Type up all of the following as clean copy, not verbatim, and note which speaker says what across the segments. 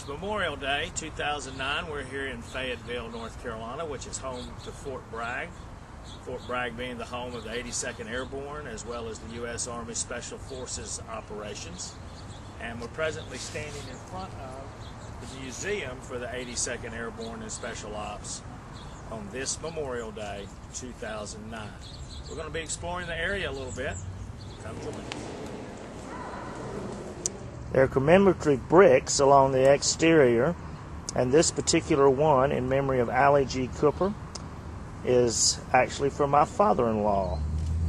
Speaker 1: Memorial Day 2009. We're here in Fayetteville, North Carolina, which is home to Fort Bragg. Fort Bragg being the home of the 82nd Airborne as well as the U.S. Army Special Forces operations. And we're presently standing in front of the museum for the 82nd Airborne and Special Ops on this Memorial Day 2009. We're going to be exploring the area a little bit. Come join us. There are commemorative bricks along the exterior, and this particular one, in memory of Allie G. Cooper, is actually from my father-in-law.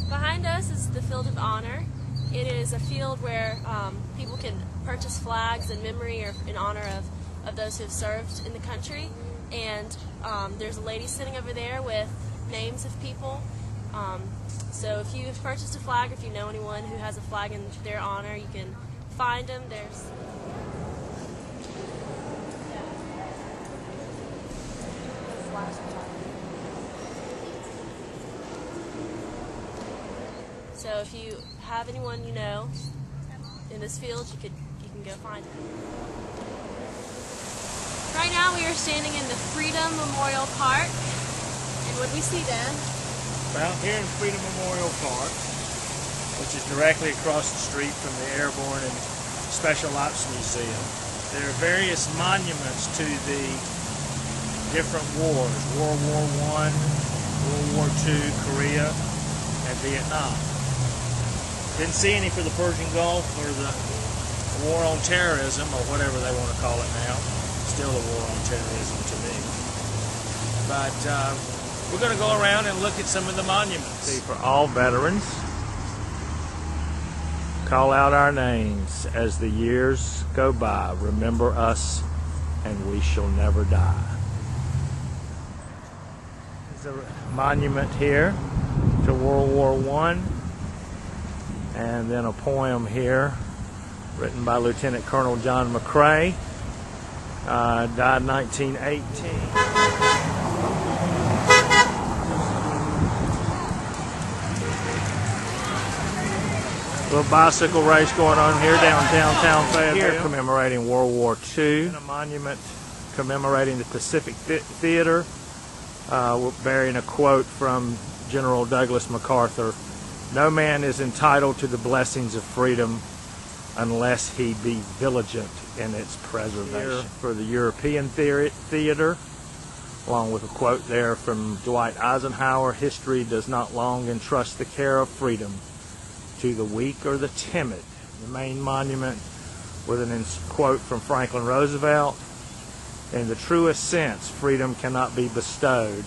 Speaker 2: Behind us is the Field of Honor. It is a field where people can purchase flags in memory or in honor of those who have served in the country. And there's a lady sitting over there with names of people. So if you've purchased a flag, or if you know anyone who has a flag in their honor, you can find them. So if you have anyone you know in this field, you can go find them. Right now we are standing in the Freedom Memorial Park, and what do we see, Dan?
Speaker 1: Well, here in Freedom Memorial Park, which is directly across the street from the Airborne and Special Ops Museum, there are various monuments to the different wars: World War I, World War II, Korea, and Vietnam. Didn't see any for the Persian Gulf or the war on terrorism, or whatever they want to call it now. Still a war on terrorism to me. But we're going to go around and look at some of the monuments. See, for all veterans, call out our names as the years go by. Remember us, and we shall never die. There's a monument here to World War I, and then a poem here written by Lieutenant Colonel John McCrae, died in 1918. Little bicycle race going on here downtown Fayetteville. Here commemorating World War II. And a monument commemorating the Pacific Theater, bearing a quote from General Douglas MacArthur: "No man is entitled to the blessings of freedom unless he be vigilant in its preservation." Here for the European Theater, along with a quote there from Dwight Eisenhower: "History does not long entrust the care of freedom to the weak or the timid." The main monument with a quote from Franklin Roosevelt: "In the truest sense, freedom cannot be bestowed,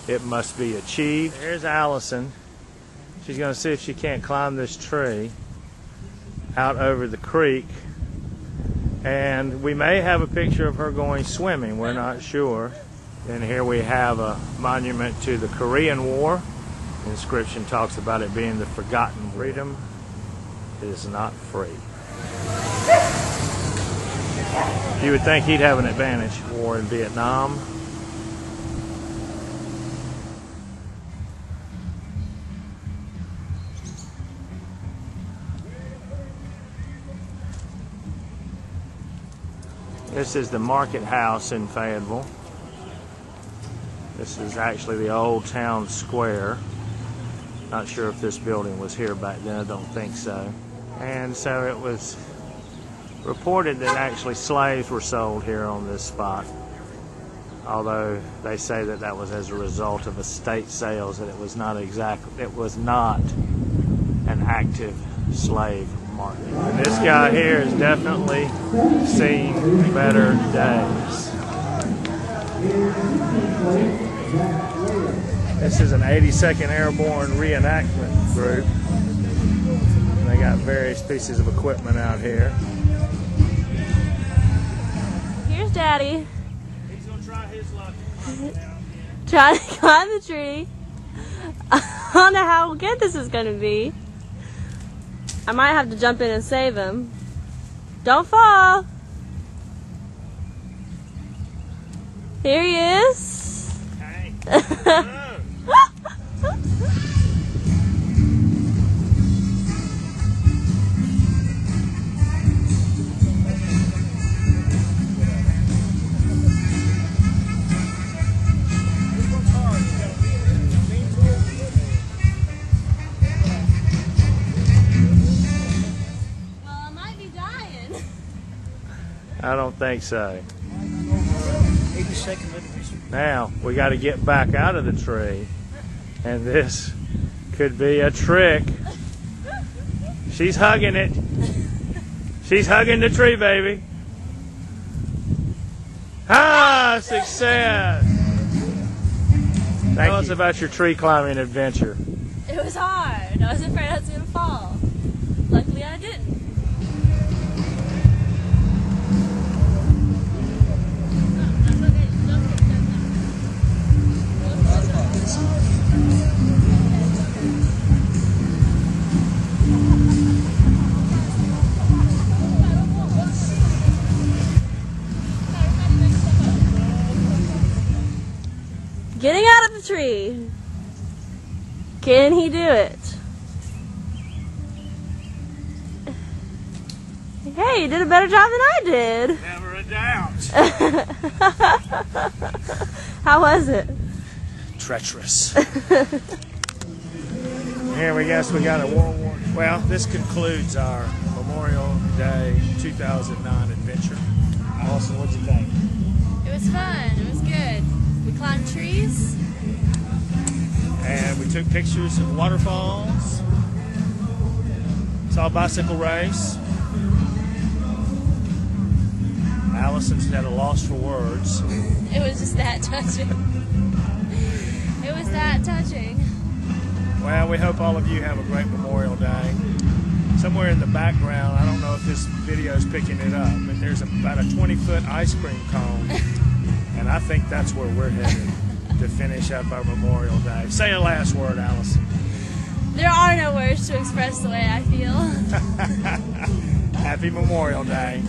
Speaker 1: it must be achieved." Here's Allison. She's going to see if she can't climb this tree out over the creek, and we may have a picture of her going swimming, we're not sure. And here we have a monument to the Korean War. The inscription talks about it being the forgotten freedom is not free. You would think he'd have an advantage. War in Vietnam. This is the Market House in Fayetteville. This is actually the old town square. Not sure if this building was here back then, I don't think so. And so it was reported that actually slaves were sold here on this spot, although they say that that was as a result of estate sales, that it was not an active slave market. And this guy here has definitely seen better days. This is an 82nd Airborne reenactment group. And they got various pieces of equipment out here.
Speaker 2: Here's Daddy.
Speaker 1: He's going to try his luck.
Speaker 2: Trying to climb the tree. I don't know how good this is going to be. I might have to jump in and save him. Don't fall. Here he is.
Speaker 1: Okay. I don't think so.
Speaker 3: 82nd anniversary.
Speaker 1: Now, we got to get back out of the tree. And this could be a trick. She's hugging it. She's hugging the tree, baby. Ah, success. Tell us about your tree climbing adventure.
Speaker 2: It was hard. I was afraid I was going to fall. Luckily, I didn't. Getting out of the tree. Can he do it? Hey, you did a better job than I did.
Speaker 1: Never a doubt.
Speaker 2: How was it?
Speaker 1: Treacherous. Here we guess we got a World War. Well, this concludes our Memorial Day 2009 adventure. Allison, what'd you think?
Speaker 2: It was fun. It was good. We climbed trees.
Speaker 1: And we took pictures of waterfalls. Saw a bicycle race. Allison's at a loss for words.
Speaker 2: It was just that touching. It was that touching.
Speaker 1: Well, we hope all of you have a great Memorial Day. Somewhere in the background, I don't know if this video is picking it up, but there's about a 20-foot ice cream cone. And I think that's where we're headed to finish up our Memorial Day. Say a last word, Allison.
Speaker 2: There are no words to express the way I feel.
Speaker 1: Happy Memorial Day.